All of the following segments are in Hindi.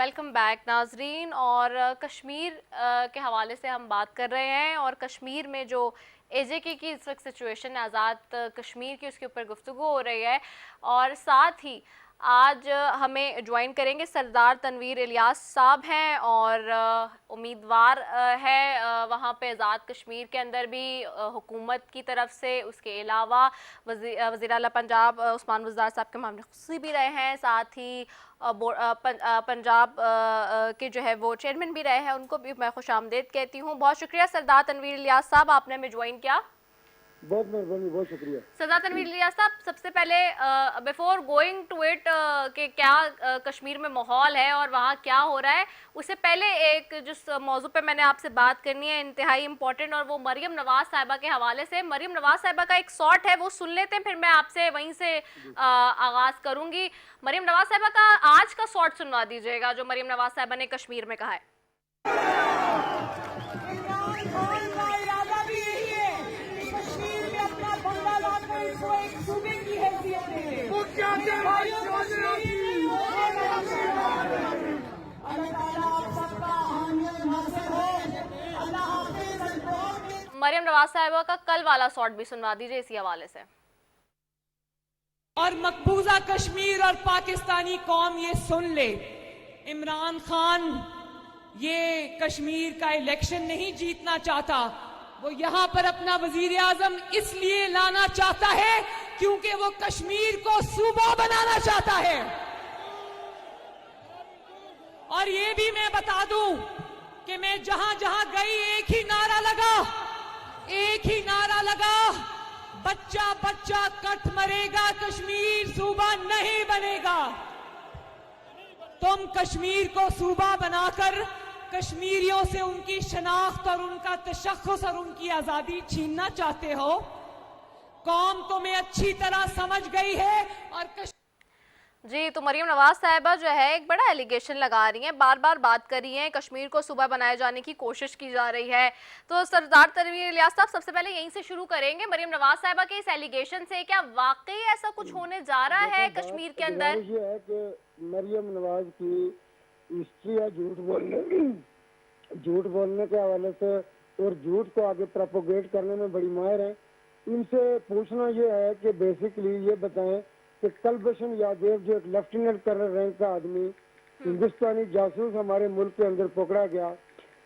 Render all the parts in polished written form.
वेलकम बैक नाजरीन। और कश्मीर के हवाले से हम बात कर रहे हैं और कश्मीर में जो एजेके की इस वक्त सिचुएशन है, आज़ाद कश्मीर की, उसके ऊपर गुफ्तगू हो रही है। और साथ ही आज हमें ज्वाइन करेंगे सरदार तनवीर इलियास साहब हैं और उम्मीदवार है वहाँ पे आज़ाद कश्मीर के अंदर भी हुकूमत की तरफ से। उसके अलावा वज़ीर आला पंजाब उस्मान बुज़दार साहब के मामले खुशी भी रहे हैं, साथ ही पंजाब के जो है वो चेयरमैन भी रहे हैं, उनको भी मैं खुशामदीद कहती हूँ। बहुत शुक्रिया सरदार तनवीर इलियास साहब, आपने हमें ज्वाइन किया। बहुत मेहरबानी, बहुत शुक्रिया। सरदार तनवीर इलियास साहब, सबसे पहले बिफोर गोइंग टू इट कि क्या कश्मीर में माहौल है और वहाँ क्या हो रहा है, उससे पहले एक जिस मौजू पे मैंने आपसे बात करनी है इंतहाई इंपॉर्टेंट, और वो मरियम नवाज साहिबा के हवाले से। मरियम नवाज साहिबा का एक शॉट है, वो सुन लेते हैं, फिर मैं आपसे वहीं से आगाज करूंगी। मरियम नवाज साहिबा का आज का शॉट सुनवा दीजिएगा जो मरियम नवाज साहिबा ने कश्मीर में कहा है। मरियम नवाज साहिबा का कल वाला शॉट भी सुनवा दीजिए इसी हवाले से। और मकबूजा कश्मीर और पाकिस्तानी कौम ये सुन ले, इमरान खान ये कश्मीर का इलेक्शन नहीं जीतना चाहता, वो यहां पर अपना वजीर आजम इसलिए लाना चाहता है क्योंकि वो कश्मीर को सूबा बनाना चाहता है। और ये भी मैं बता दूं कि मैं जहां जहां गई एक ही नारा लगा, बच्चा बच्चा कट मरेगा, कश्मीर सूबा नहीं बनेगा। तुम कश्मीर को सूबा बनाकर कश्मीरियों से उनकी शनाख्त और उनका तशख्खुस और उनकी आजादी छीनना चाहते हो। कौम तुम्हें अच्छी तरह समझ गई है। और जी, तो मरियम नवाज साहिबा जो है एक बड़ा एलिगेशन लगा रही हैं, बार बार बात कर रही हैं, कश्मीर को सूबा बनाए जाने की कोशिश की जा रही है। तो सरदार तनवीर इलियास साहब, सबसे पहले यहीं से शुरू करेंगे, मरियम नवाज साहिबा के इस एलिगेशन से क्या वाकई ऐसा कुछ होने जा रहा है कश्मीर के अंदर? ये है कि मरियम नवाज की हिस्ट्री है झूठ बोलने के हवाले से और झूठ को आगे प्रोपोगेट करने में बड़ी माहिर है। इनसे पूछना ये है कि बेसिकली ये बताएं कि कलभूषण यादव जो एक लेफ्टिनेंट कर्नल रैंक का आदमी हिंदुस्तानी जासूस हमारे मुल्क के अंदर पकड़ा गया,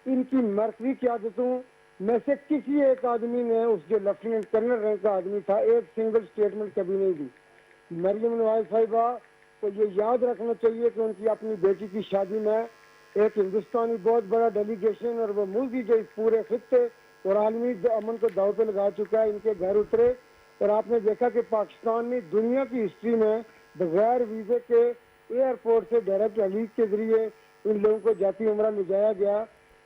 इनकी मर्करी की आदतों में से किसी एक आदमी ने उस जो लेफ्टिनेंट कर्नल रैंक का आदमी था एक सिंगल स्टेटमेंट कभी नहीं दी। मरियम नवाज साहिबा को ये याद रखना चाहिए कि उनकी अपनी बेटी की शादी में एक हिंदुस्तानी बहुत बड़ा डेलीगेशन और वो मुल्क जो इस पूरे खित्ते और आलमी अमन को दाव पे लगा चुका है, इनके घर उतरे। और आपने देखा कि पाकिस्तान में दुनिया की हिस्ट्री में बगैर वीजे के एयरपोर्ट से डायरेक्ट हलीज के जरिए इन लोगों को जाती उम्रा ले जाया गया।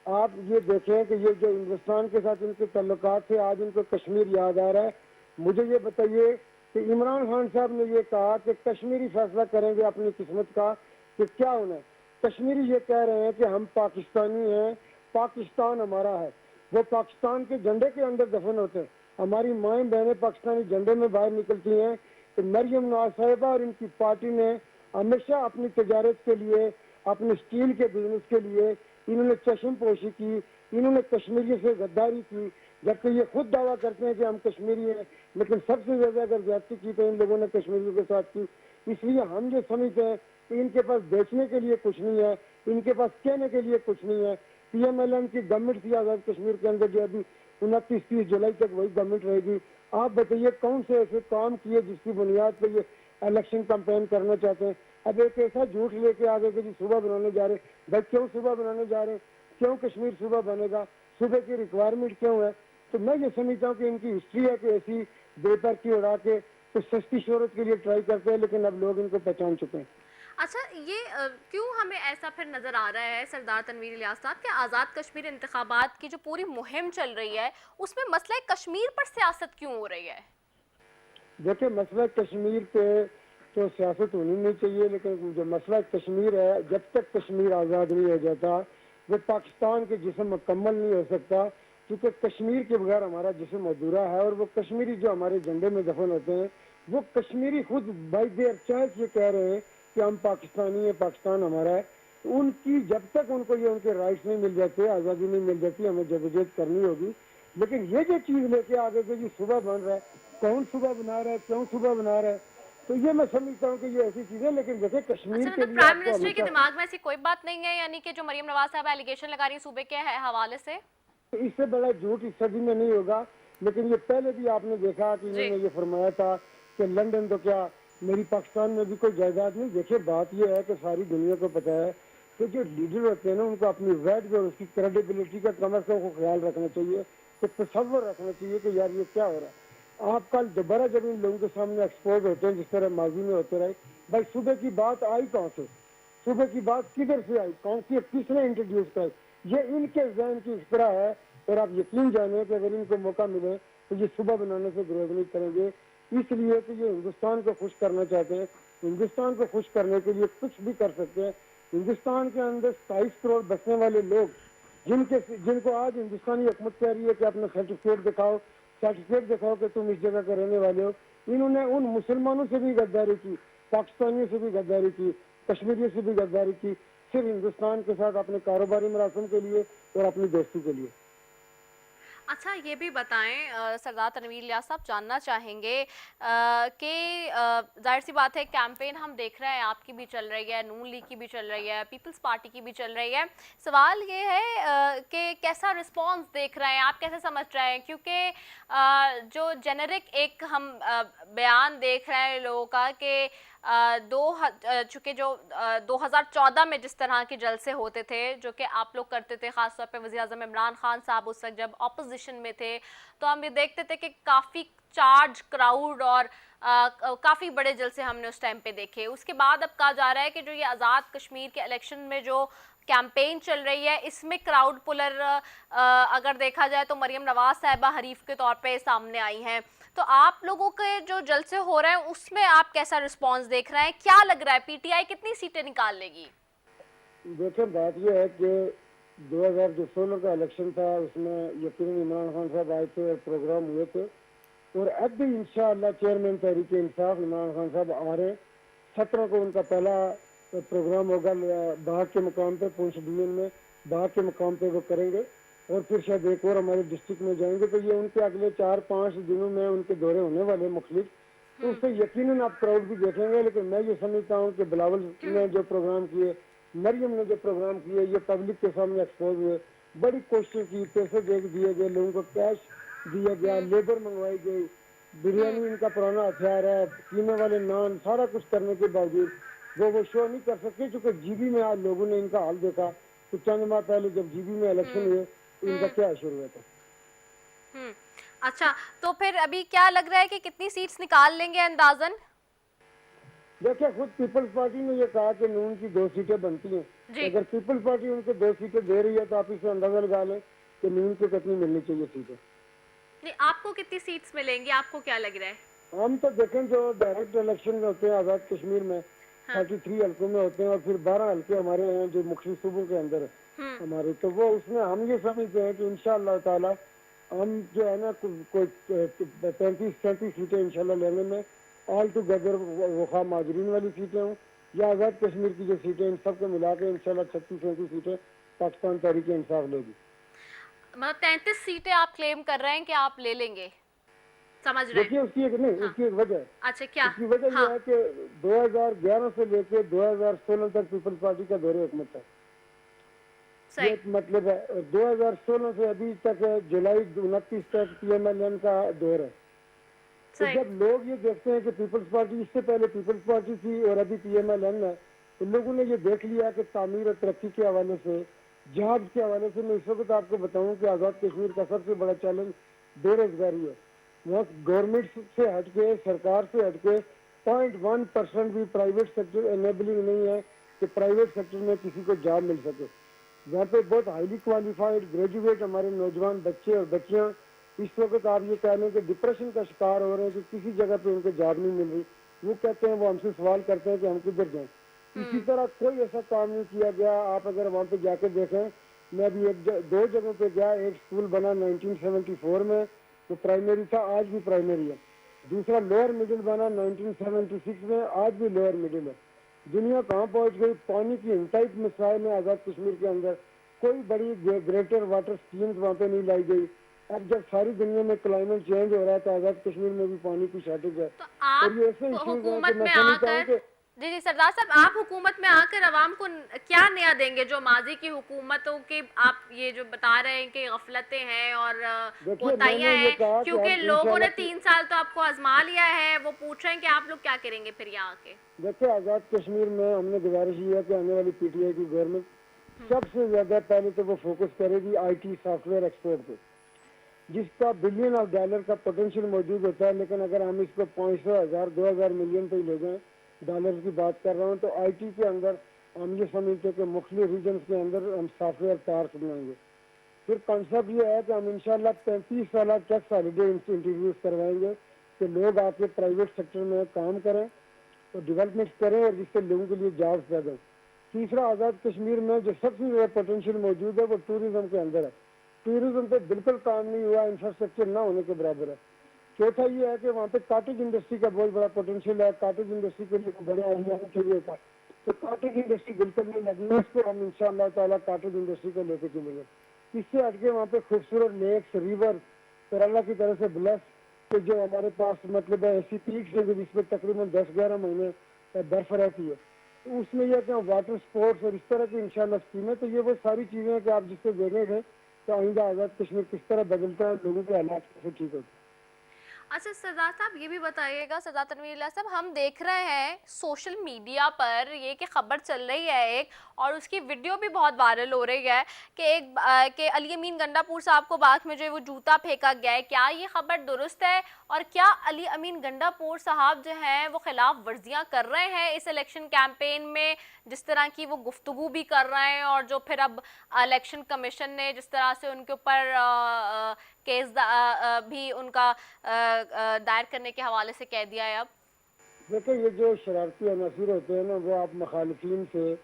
आप ये देखें कि ये जो हिंदुस्तान के साथ इनके ताल्लुकात थे, आज इनको कश्मीर याद आ रहा है। मुझे ये बताइए कि इमरान खान साहब ने ये कहा कि कश्मीरी फैसला करेंगे अपनी किस्मत का कि क्या होना है। कश्मीरी ये कह रहे हैं कि हम पाकिस्तानी हैं, पाकिस्तान हमारा है। वो पाकिस्तान के झंडे के अंदर दफन होते हैं। हमारी माएँ बहनें पाकिस्तानी झंडे में बाहर निकलती हैं। तो मरियम नवाज साहिबा और इनकी पार्टी ने हमेशा अपनी तजारत के लिए, अपने स्टील के बिजनेस के लिए इन्होंने चश्म पोशी की, इन्होंने कश्मीरियों से गद्दारी की, जबकि ये खुद दावा करते हैं कि हम कश्मीरी हैं। लेकिन सबसे ज्यादा अगर ज्यादती की तो इन लोगों ने कश्मीरियों के साथ की। इसलिए हम जो समझते हैं कि इनके पास बेचने के लिए कुछ नहीं है, इनके पास कहने के लिए कुछ नहीं है। PMLN की गवर्नमेंट थी आजाद कश्मीर के अंदर, जो अभी 29-30 जुलाई तक वही गवर्नमेंट रहेगी। आप बताइए कौन से ऐसे काम किए जिसकी बुनियाद पर ये इलेक्शन कैंपेन करना चाहते हैं। अब एक ऐसा झूठ लेके आ गए कि जी सूबा बनाने जा रहे। भाई क्यों सूबा बनाने जा रहे हैं? क्यों कश्मीर सूबा बनेगा? सूबे की रिक्वायरमेंट क्यों है? तो मैं ये समझता हूँ कि इनकी हिस्ट्री है कि ऐसी बेपर की उड़ा के कुछ सस्ती शोहरत के लिए ट्राई करते हैं, लेकिन अब लोग इनको पहचान चुके हैं। अच्छा, ये क्यों हमें ऐसा फिर नज़र आ रहा है सरदार तनवीर इलियास साहब कि आज़ाद कश्मीर इंतखाबात की जो पूरी मुहिम चल रही है उसमें मसला कश्मीर पर सियासत क्यों हो रही है? देखिए, मसला कश्मीर पे तो सियासत होनी नहीं चाहिए, लेकिन जो मसला कश्मीर है, जब तक कश्मीर आज़ाद नहीं हो जाता वो पाकिस्तान के जिस्म मुकम्मल नहीं हो सकता। क्योंकि कश्मीर के बगैर हमारा जिस्म अधूरा है। और वो कश्मीरी जो हमारे झंडे में दफन होते हैं, वो कश्मीरी खुद बाई देयर चांस ये कह रहे हैं कि हम पाकिस्तानी हैं, पाकिस्तान हमारा है। उनकी जब तक उनको ये उनके राइट्स नहीं मिल जाते, आज़ादी नहीं मिल जाती, हमें जदोजहद करनी होगी। लेकिन ये जो चीज़ लेके आ गए कि जी सुबह बन रहा है, कौन सुबह बना रहा है, क्यों सुबह बना रहा है, तो ये मैं समझता हूँ कि ये ऐसी चीज़ें। लेकिन देखिए कश्मीर अच्छा, के मतलब लिए प्राइम आपको मिनिस्टर के हमेशा, दिमाग में ऐसी कोई बात नहीं है, यानी कि जो मरियम नवाज साहब एलिगेशन लगा रही हैं सूबे के हवाले से? इससे बड़ा झूठ इस सदी में नहीं होगा। लेकिन ये पहले भी आपने देखा कि जी। इन्होंने ये फरमाया था कि लंदन तो क्या, मेरी पाकिस्तान में भी कोई जायदाद नहीं। देखिए बात ये है कि सारी दुनिया को पता है कि जो लीडर होते हैं ना, उनको अपनी वैट और उसकी क्रेडिबिलिटी का कम अज़ कम ख्याल रखना चाहिए, तो तसव्वुर रखना चाहिए कि यार ये क्या हो रहा है। आप कल दोबारा जब इन लोगों के सामने एक्सपोज होते हैं जिस तरह माजी में होते रहे, भाई सुबह की बात आई कहाँ से, सुबह की बात किधर से आई, कौन सी, किसने इंट्रोड्यूस कराई, ये इनके जहन की इख्तरा है। और आप यकीन जाने कि अगर इनको मौका मिले तो ये सुबह बनाने से गुरेज नहीं करेंगे, इसलिए कि ये हिंदुस्तान को खुश करना चाहते हैं। हिंदुस्तान को खुश करने के लिए कुछ भी कर सकते हैं। हिंदुस्तान के अंदर 27 करोड़ बसने वाले लोग, जिनको आज हिंदुस्तानी हुकूमत कह रही है कि अपना सर्टिफिकेट दिखाओ कि तुम इस जगह के रहने वाले हो, इन्होंने उन मुसलमानों से भी गद्दारी की, पाकिस्तानियों से भी गद्दारी की, कश्मीरियों से भी गद्दारी की, सिर्फ हिंदुस्तान के साथ अपने कारोबारी मरासम के लिए और अपनी दोस्ती के लिए। अच्छा, ये भी बताएं सरदार तनवीर इलियास साहब, जानना चाहेंगे कि जाहिर सी बात है कैंपेन हम देख रहे हैं, आपकी भी चल रही है, नून लीग की भी चल रही है, पीपल्स पार्टी की भी चल रही है। सवाल ये है कि कैसा रिस्पांस देख रहे हैं आप, कैसे समझ रहे हैं? क्योंकि जो जेनरिक एक हम बयान देख रहे हैं लोगों का कि चूँकि जो 2014 में जिस तरह के जलसे होते थे जो कि आप लोग करते थे, ख़ास तौर पे वज़ीर आज़म इमरान खान साहब उस वक्त जब ऑपोजिशन में थे, तो हम ये देखते थे कि काफ़ी चार्ज क्राउड और काफ़ी बड़े जलसे हमने उस टाइम पे देखे। उसके बाद अब कहा जा रहा है कि जो ये आज़ाद कश्मीर के इलेक्शन में जो कैंपेन चल रही है, इसमें क्राउड पुलर अगर देखा जाए तो मरियम नवाज साहिबा हरीफ के तौर पे सामने आई हैं। तो आप लोगों के जो जलसे हो रहे हैं उसमें आप कैसा रिस्पांस देख रहे हैं? क्या लग रहा है पीटीआई कितनी सीटें निकाल लेगी? देखिए बात यह है कि 2016 का इलेक्शन था, उसमें यकीनन इमरान खान साहब आए थे और प्रोग्राम हुए थे, और अब भी इंशाअल्लाह चेयरमैन तहरीक इंसाफ इमरान खान साहब आ रहे हैं। 17 को उनका पहला प्रोग्राम होगा बाग के मुकाम पे, पूंछ डिवीजन में बाग के मुकाम पे वो करेंगे, और फिर शायद एक और हमारे डिस्ट्रिक्ट में जाएंगे। तो ये उनके अगले 4-5 दिनों में उनके दौरे होने वाले मुख्तलिफ, तो उससे यकीनन आप क्राउड भी देखेंगे। लेकिन मैं ये समझता हूँ कि बिलावल ने जो प्रोग्राम किए, मरियम ने जो प्रोग्राम किए, ये पब्लिक के सामने एक्सपोज हुए, बड़ी कोशिश की, पैसे दे दिए गए, लोगों को कैश दिया गया, लेबर मंगवाई गई, बिरयानी इनका पुराना हथियार है, कीमे वाले नान, सारा कुछ करने के बावजूद वो शो नहीं कर सकते, क्योंकि जीबी में आज लोगों ने इनका हाल देखा। तो चंद माह पहले जब जीबी में इलेक्शन हुए तो इनका क्या शुरू हुआ था। अच्छा, तो फिर अभी क्या लग रहा है कि कितनी सीट्स निकाल लेंगे अंदाजन? देखिए खुद पीपल्स पार्टी ने ये कहा कि नून की 2 सीटें बनती हैं। अगर पीपल्स पार्टी उनको 2 सीटें दे रही है तो आप इसे अंदाजा लगा लें कि नून को कितनी मिलनी चाहिए सीटें। नहीं, आपको कितनी सीट्स मिलेंगी, आपको क्या लग रहा है? हम तो देखें जो डायरेक्ट इलेक्शन होते हैं आज़ाद कश्मीर में, 33 हल्कों में होते हैं, और फिर 12 हल्के हमारे हैं जो मुख्तलिफ सूबों के अंदर है हमारे, तो वो उसमें हम ये समझते हैं कि इंशाअल्लाह ताला हम जो है ना कोई 35-37 सीटें इंशाल्लाह लेने में, ऑल टुगेदर वफा माजरीन वाली सीटें हों या आज़ाद कश्मीर की जो सीटें, इन सबको मिला के इंशाल्लाह 36-37 सीटें पाकिस्तान तहरीक इंसाफ लेगी। मतलब 33 सीटें आप क्लेम कर रहे हैं कि आप ले लेंगे, समझ रहे हैं? देखिए उसकी एक नहीं, उसकी एक वजह है। अच्छा, क्या? उसकी वजह यह है कि 2011 से लेकर 2016 तक पीपल्स पार्टी का दौरे हुकूमत था, ये मतलब है। 2016 से अभी तक जुलाई 29 तक PMLN का दौर है। तो जब लोग ये देखते हैं कि पीपल्स पार्टी, इससे पहले पीपल्स पार्टी थी और अभी PMLN है, तो लोगों ने ये देख लिया कि तामीर और तरक्की के हवाले से, जहाज के हवाले से, मैं इस वक्त आपको बताऊं कि आज़ाद कश्मीर का सबसे बड़ा चैलेंज बेरोजगारी है। वहाँ गवर्नमेंट से हटके, सरकार से हटके 0.1% भी प्राइवेट सेक्टर एनेबलिंग नहीं है कि प्राइवेट सेक्टर में किसी को जॉब मिल सके। वहाँ पे बहुत हाईली क्वालिफाइड ग्रेजुएट हमारे नौजवान बच्चे और बच्चियाँ इस वक्त आप ये कह लें कि डिप्रेशन का शिकार हो रहे हैं कि किसी जगह पे उनको जॉब नहीं मिल रही। वो कहते हैं, वो हमसे सवाल करते हैं कि हम किधर जाएं। इसी तरह कोई ऐसा काम नहीं किया गया। आप अगर वहाँ पे जाके देखें, मैं अभी 2 जगहों पे गया, एक स्कूल बना 1974 में, तो प्राइमरी था, आज भी प्राइमरी है। दूसरा लोअर मिडिल बना 1976 में, आज भी लोअर मिडिल है। दुनिया कहाँ पहुंच गई, पानी की इंटाइट मिसाइल है आज़ाद कश्मीर के अंदर, कोई बड़ी ग्रेटर वाटर स्कीम्स वहाँ पे नहीं लाई गई। अब जब सारी दुनिया में क्लाइमेट चेंज हो रहा है तो आज़ाद कश्मीर में भी पानी की शॉर्टेज है। तो और ये आप ऐसे इश्यूज हैं कि हुकूमत मैं में समझता हूँ आकर, कि जी जी सरदार साहब, आप हुकूमत में आकर अवाम को क्या नया देंगे जो माजी की हुकूमतों के आप ये जो बता रहे हैं कि गफलतें हैं और देखिए कोताहियां मैंने ये हैं, कहा कि क्योंकि हम लोगों ने इंशाल्लाह 3 साल तो आपको आजमा लिया है, वो पूछ रहे हैं कि आप लोग क्या करेंगे फिर यहाँ आके। देखिए आज़ाद कश्मीर में हमने गुजारिश की है कि आने वाली पीटीआई की गवर्नमेंट सबसे ज्यादा पहले तो वो फोकस करेगी आईटी सॉफ्टवेयर एक्सपोर्ट पे, जिसका बिलियन ऑफ डॉलर का पोटेंशियल मौजूद होता है। लेकिन अगर हम इसको 500,000 2,000 मिलियन पे ही ले जाएं, डॉलर की बात कर रहा हूँ, तो आईटी के अंदर हम ये समझते हैं कि मुख्तलिफ रीजन के अंदर हम सॉफ्टवेयर पार्क बनाएंगे। फिर कॉन्सेप्ट ये है कि हम इंशाल्लाह 35 साल टैक्स हॉलीडे इंट्रोड्यूस करवाएंगे कि लोग आके प्राइवेट सेक्टर में काम करें और डेवलपमेंट करें और जिससे लोगों के लिए जॉब्स पैदा हो। तीसरा, आज़ाद कश्मीर में जो सबसे ज़्यादा पोटेंशियल मौजूद है वो टूरिज्म के अंदर है। टूरिज्म पे बिल्कुल काम नहीं हुआ, इंफ्रास्ट्रक्चर ना होने के बराबर है। चौथा ये है कि वहाँ पे काटेज इंडस्ट्री का बहुत बड़ा पोटेंशियल है। काटेज इंडस्ट्री के लिए बड़े एरिया में चाहिए था, तो काटेज इंडस्ट्री बिल्कुल नहीं लगी है, उसको हम इंशाअल्लाह ताला काटेज इंडस्ट्री को लेकर चलेंगे। इससे हटके वहाँ पे खूबसूरत लेक्स, रिवर और अल्लाह की तरफ से ब्लेस कि जो हमारे पास मतलब है ऐसी पीक्स है जिसमें तकरीबन 10-11 महीने बर्फ रहती है, तो उसमें यह कि वाटर स्पोर्ट्स और इस तरह की इंशाल्लाह स्कीमें, तो ये वो सारी चीज़ें हैं कि आप जिससे देखेंगे तो आइंदा आज़ाद कश्मीर किस तरह बदलता है, लोगों के हालात कैसे ठीक होते हैं। अच्छा सरदार साहब, ये भी बताइएगा, सरदार तनवीर साहब, हम देख रहे हैं सोशल मीडिया पर ये कि खबर चल रही है एक, और उसकी वीडियो भी बहुत वायरल हो रही है कि कि अली अमीन गंडापुर साहब को बाग में जो वो जूता फेंका गया है, क्या ये खबर दुरुस्त है? और क्या अली अमीन गंडापुर साहब जो हैं वो खिलाफ वर्जियां कर रहे हैं इस इलेक्शन कैंपेन में, जिस तरह की वो गुफ्तगू भी कर रहे हैं, और जो फिर अब इलेक्शन कमीशन ने जिस तरह से उनके ऊपर केस भी उनका दायर करने के हवाले से कह दिया है अब? देखो ये जो शरारती अनासर होते हैं ना, वो आप मुखालिफिन से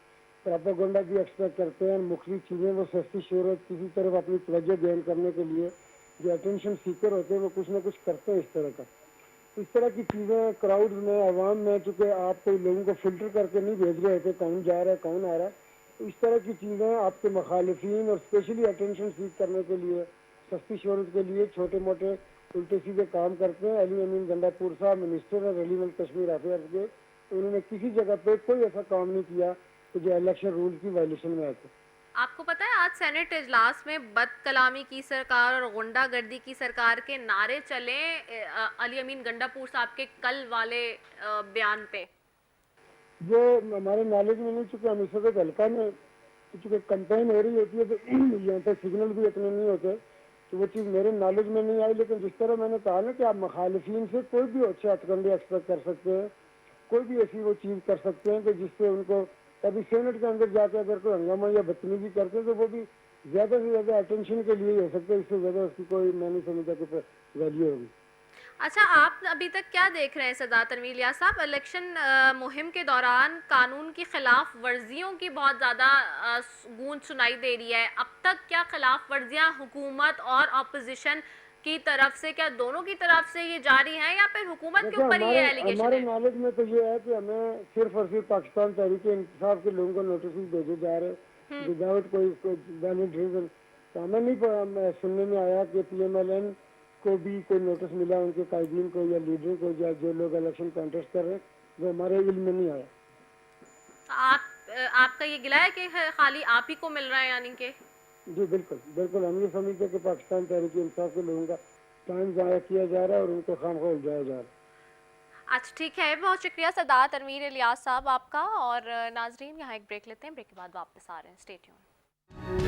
प्रोपेगेंडा भी एक्सपेक्ट करते हैं, मुख्तलिफ चीज़ें वो सस्ती शोहरत किसी तरफ अपनी तवज्जो गेन करने के लिए जो अटेंशन सीकर होते हैं वो कुछ ना कुछ करते हैं इस तरह का। इस तरह की चीज़ें क्राउड में, आवाम में, चूँकि आप कोई लोगों को फिल्टर करके नहीं भेज रहे होते कौन जा रहा है कौन आ रहा है, तो इस तरह की चीज़ें आपके मुखालिफिन और स्पेशली अटेंशन सीख करने के लिए, सस्ती शोहरत के लिए छोटे मोटे उल्टे सीधे काम करते हैं। अली अमीन गंडापुर साहब मिनिस्टर है रेलिवेंट कश्मीर अफेयर्स के, तो उन्होंने किसी जगह पे कोई ऐसा काम नहीं किया कि जो इलेक्शन रूल की वायलेशन में आते। आपको पता है आज सेनेट इजलास में बदकलामी की सरकार और गुंडागर्दी की सरकार के नारे चले अली अमीन गंडापुर साहब के कल वाले बयान पे। जो हमारे नॉलेज में नहीं, चूँकि हम इस वक्त हल्का में चूँकि कंपेन हो रही होती है तो यहाँ पे सिग्नल भी इतने नहीं होते, तो वो चीज़ मेरे नॉलेज में नहीं आई। लेकिन जिस तरह मैंने कहा ना कि आप मुखालिफिन से कोई भी अच्छे हथकंडे एक्सपेक्ट कर सकते हैं, कोई भी ऐसी वो चीज़ कर सकते हैं कि जिससे उनको कभी सेनेट के अंदर जाके अगर कोई हंगामा या बदतमीजी करते हैं तो वो भी ज़्यादा से ज़्यादा अटेंशन के लिए ही हो सकता है, इससे ज़्यादा उसकी कोई मैं नहीं समझता कि वैल्यू होगी। अच्छा, आप अभी तक क्या देख रहे हैं सरदार तनवीर इलियास साहब? इलेक्शन मुहिम के दौरान कानून की खिलाफ वर्जियों की बहुत ज़्यादा गूंज सुनाई दे रही है। अब तक क्या खिलाफ वर्जियां हुकूमत और अपोजिशन की तरफ से, क्या दोनों की तरफ से ये जारी हैं, या फिर हुकूमत के ऊपर ही ये एलिगेशन हमारे है? नॉलेज में तो ये है कि हमें सिर्फ और सिर्फ पाकिस्तान तहरीक इंसाफ के लोगों को नोटिस भेजे जा रहे विदाउट कोई वैलिड रीजन। तो हमें नहीं सुनने में आया कि PMLN को भी कोई नोटिस मिला उनके कायदीन को या लीडर को या जो लोग इलेक्शन कॉन्टेस्ट कर रहे हैं, वो हमारे इल्म में नहीं आया। तो आपका ये गिला है कि खाली आप ही को मिल रहा है, यानी कि? जी बिल्कुल बिल्कुल, हम ये समझते हैं कि पाकिस्तान तहरीक इंसाफ के लोगों का टाइम ज़ाया किया जा रहा है और उनको खामखा उलझाया जा रहा है। अच्छा ठीक है, बहुत शुक्रिया सरदार तनवीर इलियास साहब आपका। और नाजरीन, यहाँ एक ब्रेक लेते हैं, ब्रेक के बाद वापस आ रहे हैं। Stay tuned.